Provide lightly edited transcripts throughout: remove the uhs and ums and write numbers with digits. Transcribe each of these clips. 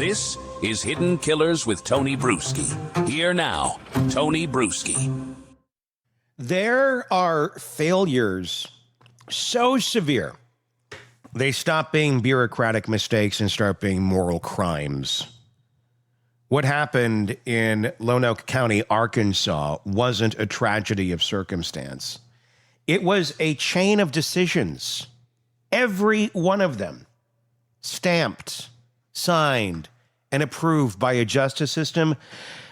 This is Hidden Killers with Tony Bruschi. Here now, Tony Bruschi. There are failures so severe, they stop being bureaucratic mistakes and start being moral crimes. What happened in Lonoke County, Arkansas, wasn't a tragedy of circumstance. It was a chain of decisions. Every one of them stamped, signed, and approved by a justice system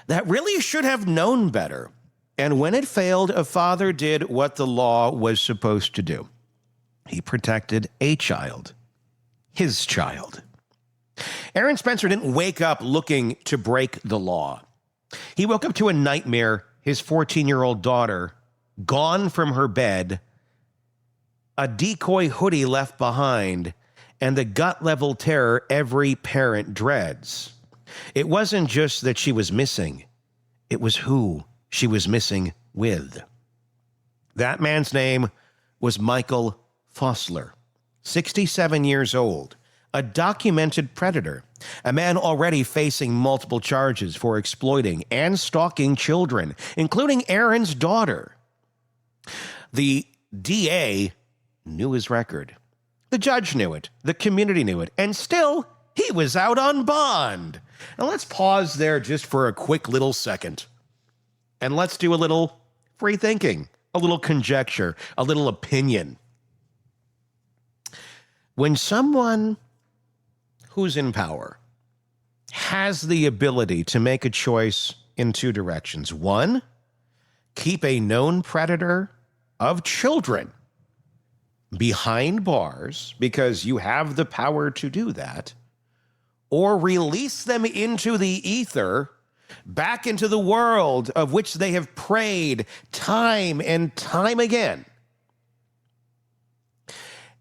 that really should have known better. And when it failed, a father did what the law was supposed to do. He protected a child, his child. Aaron Spencer didn't wake up looking to break the law. He woke up to a nightmare, his 14-year-old daughter, gone from her bed, a decoy hoodie left behind, and the gut-level terror every parent dreads. It wasn't just that she was missing. It was who she was missing with. That man's name was Michael Fosler, 67 years old, a documented predator, a man already facing multiple charges for exploiting and stalking children, including Aaron's daughter. The DA knew his record. The judge knew it. The community knew it. And still, he was out on bond. Now let's pause there just for a quick little second. And let's do a little free thinking, a little conjecture, a little opinion. When someone who's in power has the ability to make a choice in two directions. One, keep a known predator of children behind bars because you have the power to do that, or release them into the ether, back into the world of which they have prayed time and time again.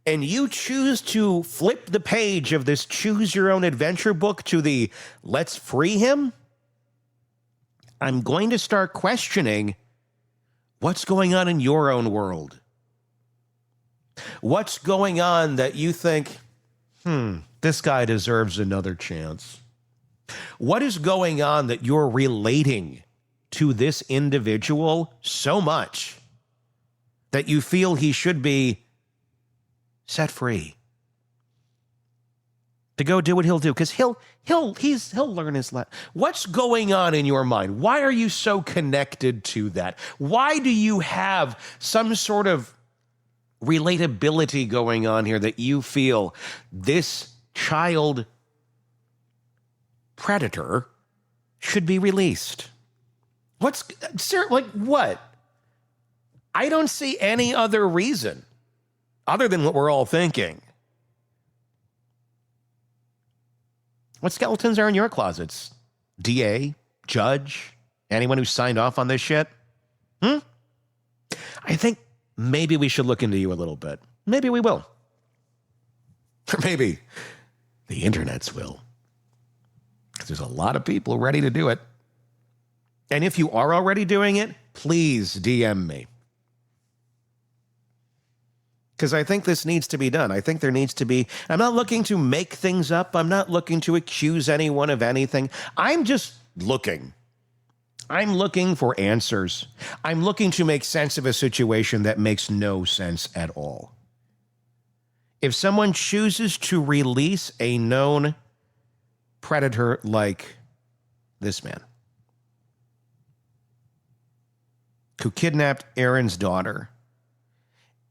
And you choose to flip the page of this choose your own adventure book to the let's free him, I'm going to start questioning what's going on in your own world. What's going on that you think, this guy deserves another chance? What is going on that you're relating to this individual so much that you feel he should be set free to go do what he'll do? Because he'll learn his lesson. What's going on in your mind? Why are you so connected to that? Why do you have some sort of relatability going on here that you feel this child predator should be released? What? I don't see any other reason other than what we're all thinking. What skeletons are in your closets? DA, judge, anyone who signed off on this shit? I think maybe we should look into you a little bit. Maybe we will. Or maybe the internets will. Because there's a lot of people ready to do it. And if you are already doing it, please DM me. Because I think this needs to be done. I think there needs to be... I'm not looking to make things up. I'm not looking to accuse anyone of anything. I'm just looking. I'm looking for answers. I'm looking to make sense of a situation that makes no sense at all. If someone chooses to release a known predator like this man, who kidnapped Aaron's daughter,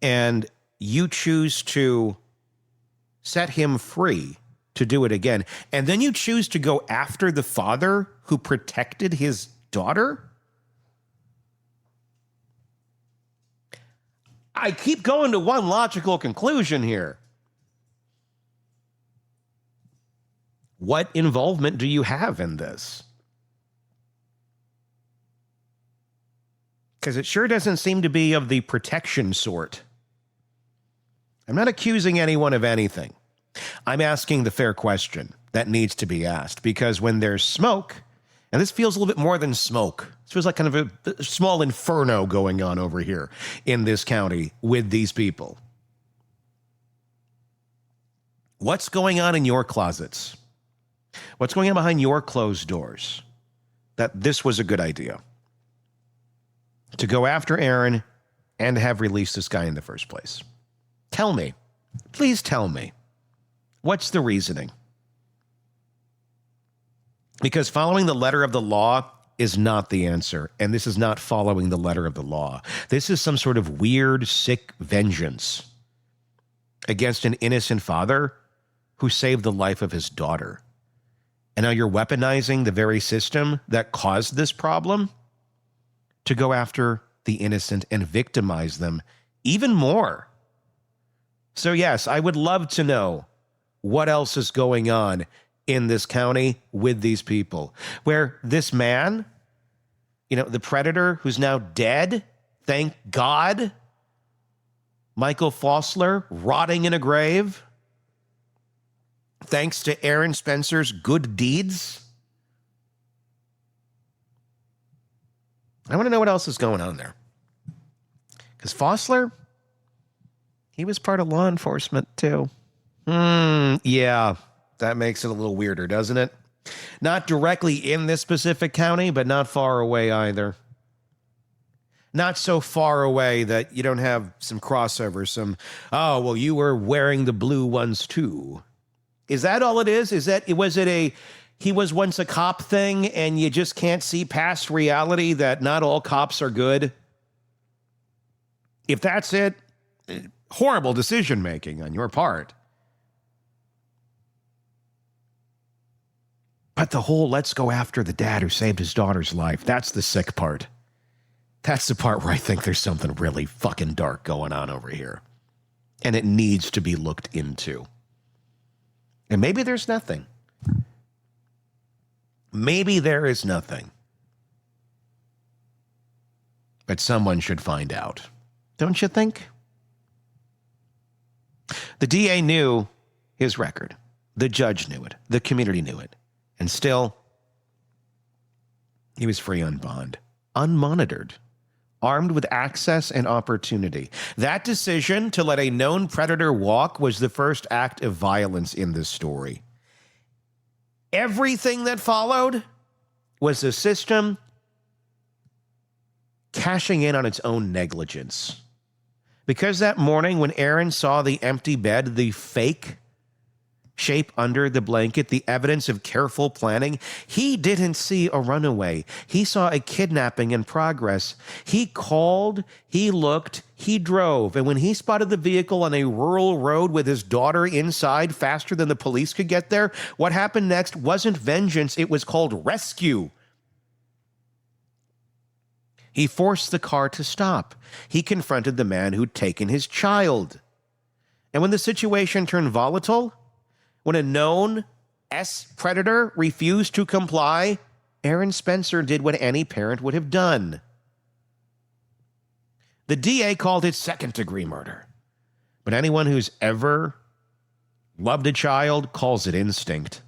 and you choose to set him free to do it again, and then you choose to go after the father who protected his daughter? I keep going to one logical conclusion here. What involvement do you have in this? Because it sure doesn't seem to be of the protection sort. I'm not accusing anyone of anything. I'm asking the fair question that needs to be asked, because when there's smoke, and this feels a little bit more than smoke, this feels like kind of a small inferno going on over here in this county with these people. What's going on in your closets? What's going on behind your closed doors that this was a good idea to go after Aaron and have released this guy in the first place? Tell me. Please tell me. What's the reasoning? Because following the letter of the law is not the answer, and this is not following the letter of the law. This is some sort of weird, sick vengeance against an innocent father who saved the life of his daughter. And now you're weaponizing the very system that caused this problem to go after the innocent and victimize them even more. So yes, I would love to know what else is going on in this county with these people, where this man, the predator who's now dead, thank God, Michael Fosler, rotting in a grave, thanks to Aaron Spencer's good deeds. I want to know what else is going on there. Because Fosler, he was part of law enforcement too. Yeah. That makes it a little weirder, doesn't it? Not directly in this specific county, but not far away either. Not so far away that you don't have some crossover, you were wearing the blue ones too. Is that all it is? Was it a he was once a cop thing and you just can't see past reality that not all cops are good? If that's it, horrible decision making on your part. But the whole let's go after the dad who saved his daughter's life, that's the sick part. That's the part where I think there's something really fucking dark going on over here. And it needs to be looked into. And maybe there's nothing. Maybe there is nothing. But someone should find out. Don't you think? The DA knew his record. The judge knew it. The community knew it. And still, he was free on bond, unmonitored, armed with access and opportunity. That decision to let a known predator walk was the first act of violence in this story. Everything that followed was the system cashing in on its own negligence. Because that morning when Aaron saw the empty bed, the fake shape under the blanket, the evidence of careful planning, he didn't see a runaway. He saw a kidnapping in progress. He called, he looked, he drove. And when he spotted the vehicle on a rural road with his daughter inside faster than the police could get there, what happened next wasn't vengeance. It was called rescue. He forced the car to stop. He confronted the man who'd taken his child. And when the situation turned volatile, when a known predator refused to comply, Aaron Spencer did what any parent would have done. The DA called it second-degree murder. But anyone who's ever loved a child calls it instinct.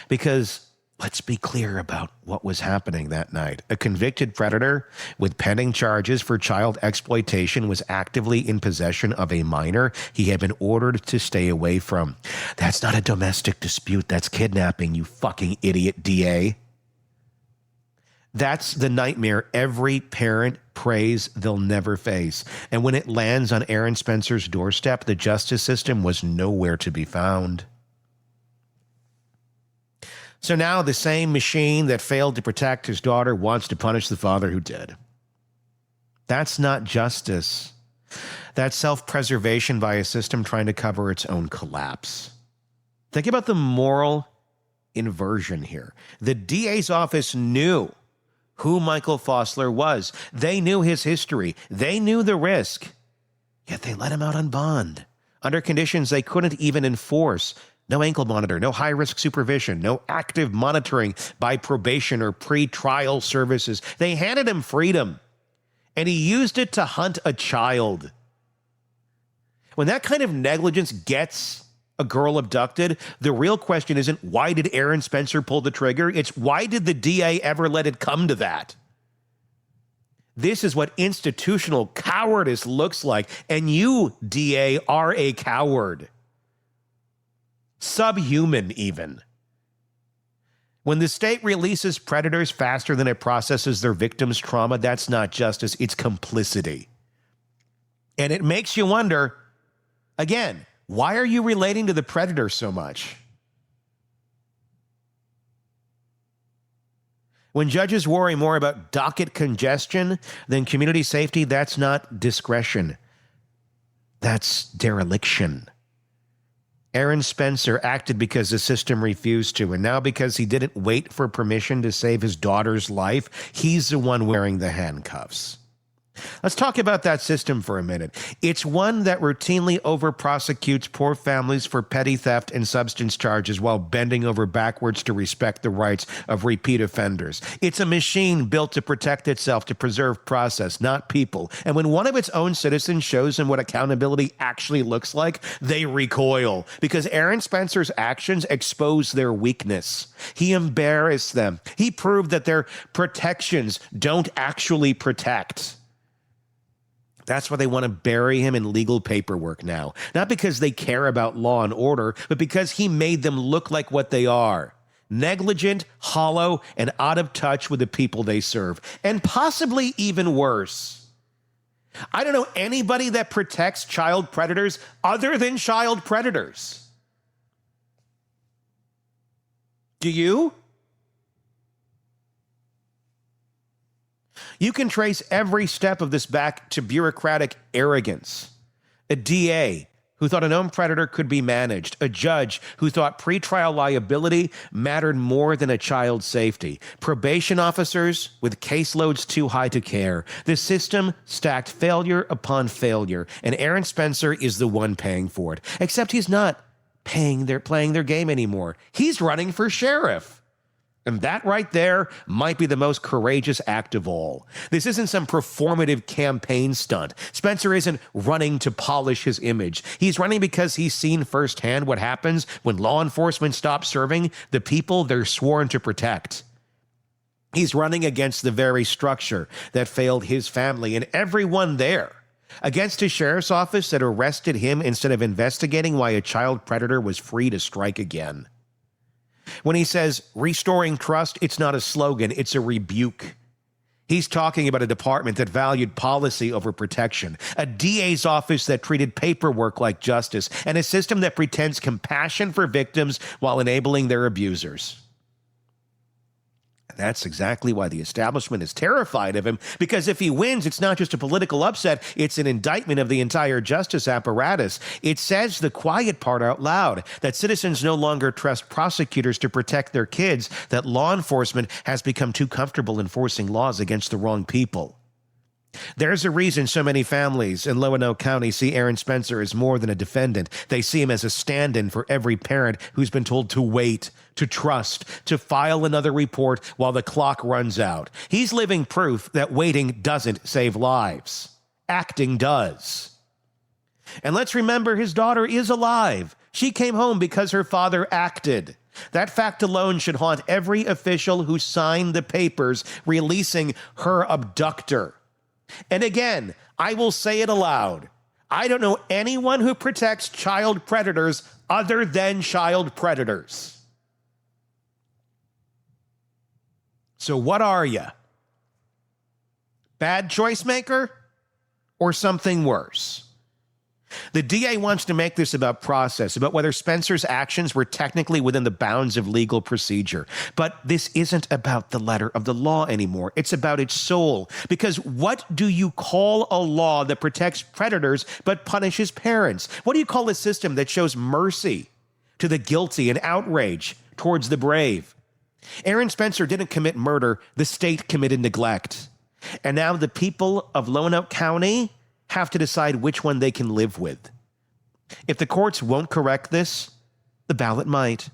Because let's be clear about what was happening that night. A convicted predator with pending charges for child exploitation was actively in possession of a minor he had been ordered to stay away from. That's not a domestic dispute. That's kidnapping, you fucking idiot, DA. That's the nightmare every parent prays they'll never face. And when it lands on Aaron Spencer's doorstep, the justice system was nowhere to be found. So now the same machine that failed to protect his daughter wants to punish the father who did. That's not justice. That's self-preservation by a system trying to cover its own collapse. Think about the moral inversion here. The DA's office knew who Michael Fosler was. They knew his history. They knew the risk. Yet they let him out on bond under conditions they couldn't even enforce. No ankle monitor, no high-risk supervision, no active monitoring by probation or pre-trial services. They handed him freedom, and he used it to hunt a child. When that kind of negligence gets a girl abducted, the real question isn't why did Aaron Spencer pull the trigger? It's why did the DA ever let it come to that? This is what institutional cowardice looks like, and you, DA, are a coward. Subhuman, even. When the state releases predators faster than it processes their victims' trauma, that's not justice, it's complicity. And it makes you wonder, again, why are you relating to the predator so much? When judges worry more about docket congestion than community safety, that's not discretion. That's dereliction. Aaron Spencer acted because the system refused to, and now because he didn't wait for permission to save his daughter's life, he's the one wearing the handcuffs. Let's talk about that system for a minute. It's one that routinely over-prosecutes poor families for petty theft and substance charges while bending over backwards to respect the rights of repeat offenders. It's a machine built to protect itself, to preserve process, not people. And when one of its own citizens shows them what accountability actually looks like, they recoil because Aaron Spencer's actions expose their weakness. He embarrassed them. He proved that their protections don't actually protect. That's why they want to bury him in legal paperwork now. Not because they care about law and order, but because he made them look like what they are. Negligent, hollow, and out of touch with the people they serve. And possibly even worse. I don't know anybody that protects child predators other than child predators. Do you? You can trace every step of this back to bureaucratic arrogance. A DA who thought a known predator could be managed. A judge who thought pretrial liability mattered more than a child's safety. Probation officers with caseloads too high to care. The system stacked failure upon failure, and Aaron Spencer is the one paying for it. Except he's not playing their game anymore. He's running for sheriff. And that right there might be the most courageous act of all. This isn't some performative campaign stunt. Spencer isn't running to polish his image. He's running because he's seen firsthand what happens when law enforcement stops serving the people they're sworn to protect. He's running against the very structure that failed his family and everyone there. Against a sheriff's office that arrested him instead of investigating why a child predator was free to strike again. When he says restoring trust, it's not a slogan, it's a rebuke. He's talking about a department that valued policy over protection, a DA's office that treated paperwork like justice, and a system that pretends compassion for victims while enabling their abusers. That's exactly why the establishment is terrified of him, because if he wins, it's not just a political upset, it's an indictment of the entire justice apparatus. It says the quiet part out loud, that citizens no longer trust prosecutors to protect their kids, that law enforcement has become too comfortable enforcing laws against the wrong people. There's a reason so many families in Lonoke County see Aaron Spencer as more than a defendant. They see him as a stand-in for every parent who's been told to wait, to trust, to file another report while the clock runs out. He's living proof that waiting doesn't save lives. Acting does. And let's remember his daughter is alive. She came home because her father acted. That fact alone should haunt every official who signed the papers releasing her abductor. And again, I will say it aloud. I don't know anyone who protects child predators other than child predators. So what are you? Bad choice maker or something worse? The DA wants to make this about process, about whether Spencer's actions were technically within the bounds of legal procedure. But this isn't about the letter of the law anymore. It's about its soul. Because what do you call a law that protects predators but punishes parents? What do you call a system that shows mercy to the guilty and outrage towards the brave? Aaron Spencer didn't commit murder. The state committed neglect. And now the people of Lonoke County have to decide which one they can live with. If the courts won't correct this, the ballot might.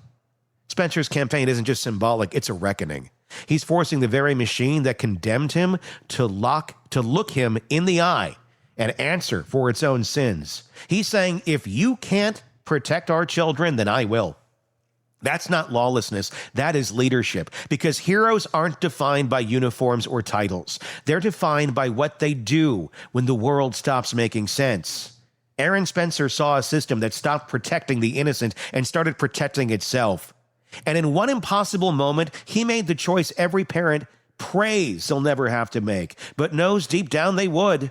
Spencer's campaign isn't just symbolic, it's a reckoning. He's forcing the very machine that condemned him to look him in the eye and answer for its own sins. He's saying, if you can't protect our children, then I will. That's not lawlessness, that is leadership, because heroes aren't defined by uniforms or titles. They're defined by what they do when the world stops making sense. Aaron Spencer saw a system that stopped protecting the innocent and started protecting itself. And in one impossible moment, he made the choice every parent prays they'll never have to make, but knows deep down they would.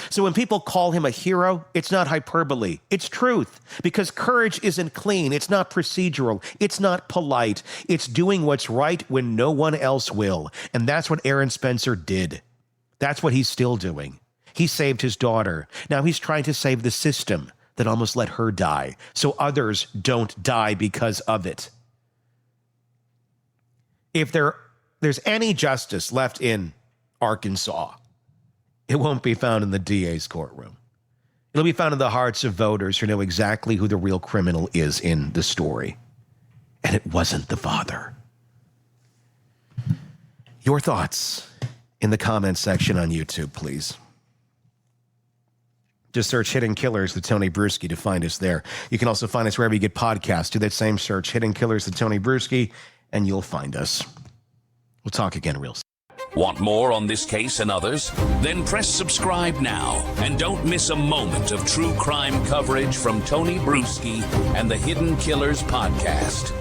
So when people call him a hero, it's not hyperbole, it's truth. Because courage isn't clean, it's not procedural, it's not polite. It's doing what's right when no one else will. And that's what Aaron Spencer did. That's what he's still doing. He saved his daughter. Now he's trying to save the system that almost let her die, so others don't die because of it. If there's any justice left in Arkansas, it won't be found in the DA's courtroom. It'll be found in the hearts of voters who know exactly who the real criminal is in the story. And it wasn't the father. Your thoughts in the comments section on YouTube, please. Just search Hidden Killers with Tony Bruschi to find us there. You can also find us wherever you get podcasts. Do that same search, Hidden Killers with Tony Bruschi, and you'll find us. We'll talk again real soon. Want more on this case and others? Then press subscribe now and don't miss a moment of true crime coverage from Tony Bruschi and the Hidden Killers podcast.